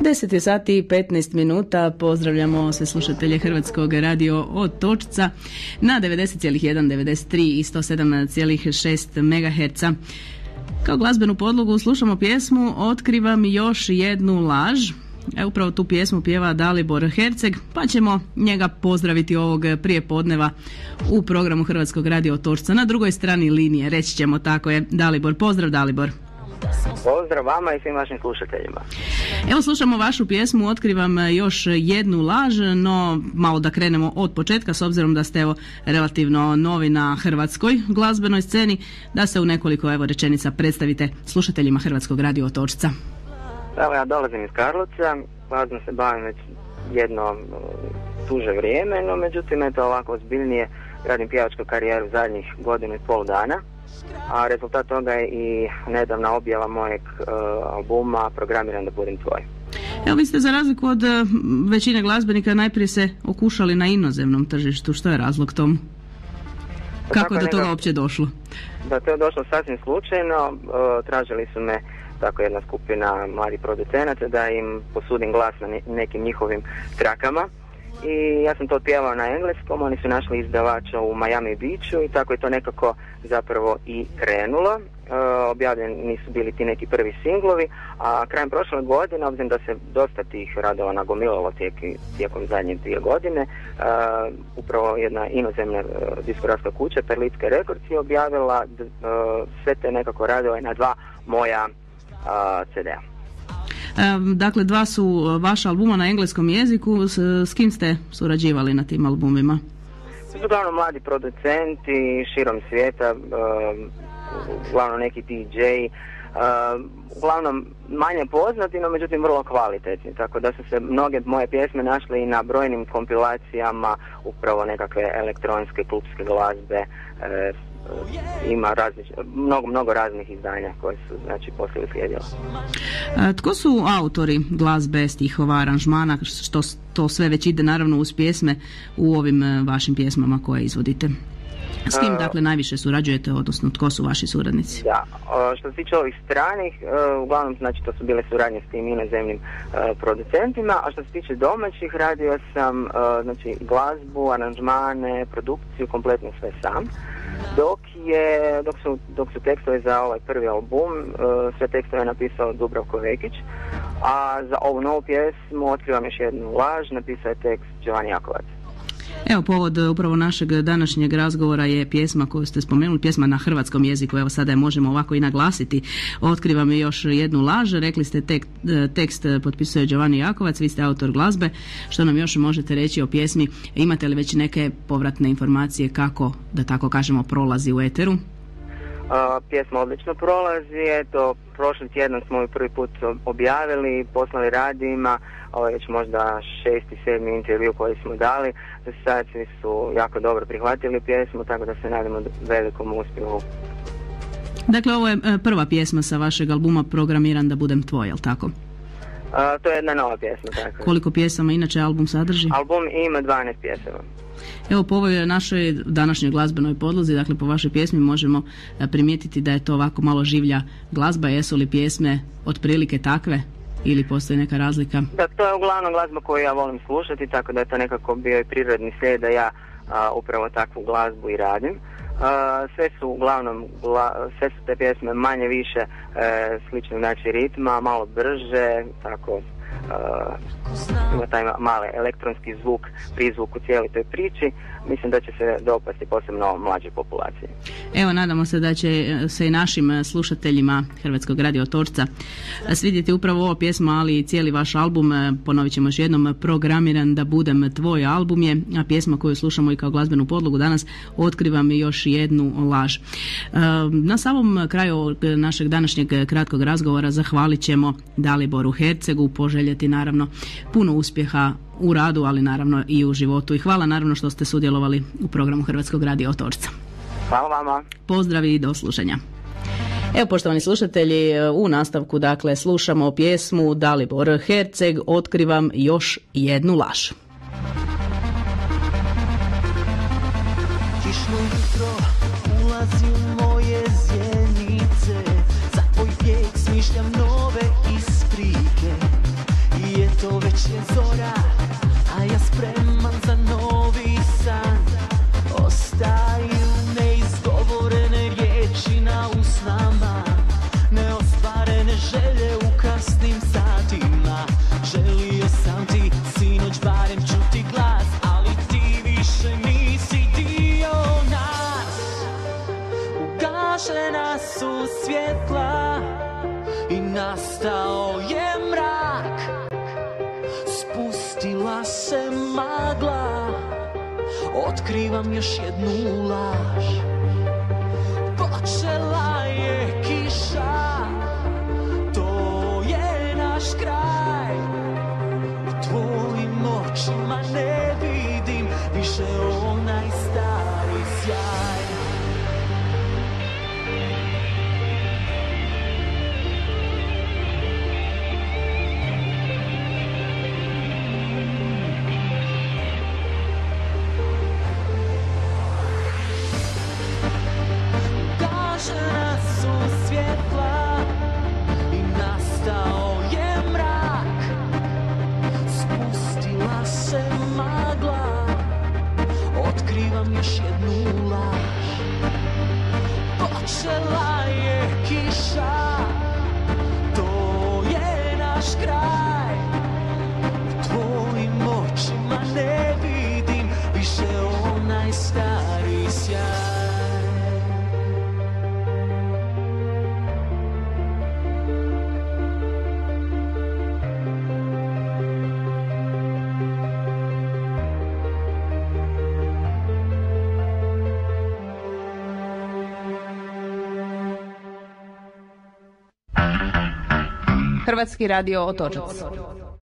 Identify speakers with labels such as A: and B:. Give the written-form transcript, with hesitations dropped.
A: 10 je sati i 15 minuta. Pozdravljamo sve slušatelje Hrvatskog radio Otočca na 90,1, 93 i 107,6 MHz. Kao glazbenu podlogu slušamo pjesmu Otkrivam još jednu laž. Upravo tu pjesmu pjeva Dalibor Herceg, pa ćemo njega pozdraviti ovog prijepodneva u programu Hrvatskog radio Otočca. Na drugoj strani linije, reći ćemo tako je Dalibor. Pozdrav Dalibor.
B: Pozdrav vama i svim vašim slušateljima.
A: Evo slušamo vašu pjesmu Otkrivam još jednu laž, no malo da krenemo od početka s obzirom da ste relativno novi na hrvatskoj glazbenoj sceni, da se u nekoliko rečenica predstavite slušateljima Hrvatskog radio Otočca.
B: Evo ja dolazim iz Karlovca, glazbom se bavim već jedno duže vrijeme, no međutim eto ovako ozbiljnije radim pjevačku karijeru zadnjih godinu i pol dana. A rezultat toga je i nedavna objava mojeg albuma Programiran da budem tvoj.
A: Evo vi ste za razliku od većine glazbenika najprije se okušali na inozemnom tržištu. Što je razlog tomu? Kako je do toga uopće došlo?
B: Da, to je došlo sasvim slučajno. Tražili su me tako jedna skupina mladih producenata da im posudim glas na nekim njihovim trakama. I ja sam to pjevao na engleskom, oni su našli izdavača u Miami Beachu i tako je to nekako zapravo i krenulo. Objavljeni su bili ti neki prvi singlovi, a krajem prošle godine, obzirom da se dosta tih radova nagomilalo tijekom zadnje 2 godine, upravo jedna inozemna diskografska kuća, Perlitske Records, je objavila sve te nekako radove na 2 moja CD-a.
A: Dakle, 2 su vaša albuma na engleskom jeziku. S kim ste surađivali na tim albumima?
B: Uglavnom mladi producenti širom svijeta, uglavnom neki DJ, uglavnom manje poznati, no međutim vrlo kvalitetni. Tako da su se mnoge moje pjesme našle i na brojnim kompilacijama upravo nekakve elektronske, klubske glazbe. Ima mnogo raznih izdanja koje su poslije uslijedila.
A: Tko su autori glazbe, stihova, aranžmana, što to sve već ide naravno uz pjesme u ovim vašim pjesmama koje izvodite? S kim dakle najviše surađujete, odnosno tko su vaši suradnici?
B: Da, što se tiče ovih stranih, uglavnom to su bile suradnje s tim inozemnim producentima, a što se tiče domaćih radio sam glazbu, aranžmane, produkciju, kompletno sve sam. Dok su tekstove za ovaj prvi album, sve tekstove je napisao Dubravko Vekić, a za ovu novu pjesmu Otkrivam još jednu laž napisao je tekst Giovanni Jakovac.
A: Evo, povod upravo našeg današnjeg razgovora je pjesma koju ste spomenuli, pjesma na hrvatskom jeziku, evo sada je možemo ovako i naglasiti. Otkrivam još jednu laž, rekli ste tekst potpisuje Giovanni Jakovac, vi ste autor glazbe. Što nam još možete reći o pjesmi? Imate li već neke povratne informacije kako, da tako kažemo, prolazi u eteru?
B: Pjesma odlično prolazi, eto, prošli tjedan smo ju prvi put objavili, poslali radijima, ovo je već možda 6. 7. intervju koji smo dali, sad svi su jako dobro prihvatili pjesmu, tako da se nadamo velikom uspjehu.
A: Dakle, ovo je prva pjesma sa vašeg albuma Programiran da budem tvoj, jel tako?
B: To je jedna nova pjesma, tako.
A: Koliko pjesama inače album sadrži?
B: Album ima 12 pjesama.
A: Evo, po ovoj našoj današnjoj glazbenoj podlozi, dakle po vašoj pjesmi možemo primijetiti da je to ovako malo življa glazba. Jesu li pjesme otprilike takve ili postoji neka razlika? Da,
B: to je uglavnom glazba koju ja volim slušati, tako da je to nekako bio i prirodni slijed da ja upravo takvu glazbu i radim. Sve su te pjesme manje više sličnog ritma, malo brže, tako ima taj mali elektronski zvuk, prizvuk u cijeloj toj priči. Mislim da će se dopasti posebno mlađoj populaciji.
A: Evo, nadamo se da će se i našim slušateljima Hrvatskog radio Otočca svidjeti upravo ova pjesma, ali i cijeli vaš album. Ponovit ćemo još jednom, Programiran da budem tvoj album je, a pjesma koju slušamo i kao glazbenu podlogu danas Otkrivam još jednu laž. Na samom kraju našeg današnjeg kratkog razgovora zahvalit ćemo Daliboru Hercegu, poželjeti naravno puno uspjeha u radu, ali naravno i u životu. I hvala naravno što ste sudjelovali u programu Hrvatskog radio Otočca.
B: Hvala vama.
A: Pozdrav i do slušanja. Evo, poštovani slušatelji, u nastavku dakle slušamo pjesmu Dalibor Herceg Otkrivam još jednu laž.
C: Kišno jutro ulazi u moje zjenice, za tvoj bijeg smišljam nove isprike. već je zora, a ja spreman za novi san. Ostaju neizgovorene riječi na usnama, neostvarene želje u kasnim satima. Želio sam ti sinoć barem čuti glas, ali ti više nisi dio nas. Ugašena su svjetla i nastao je mrak. Spustila se magla, otkrivam još jednu laž. Počela je kiša, to je naš kraj. U tvojim očima ne vidim više onaj stari sjaj. Gašena su svjetla i nastao je mrak. Spustila se magla, otkrivam još jednu laž. Počela je kiša, to je naš kraj. U tvojim očima ne vidim više onaj stari sjaj.
D: Hrvatski radio Otočac.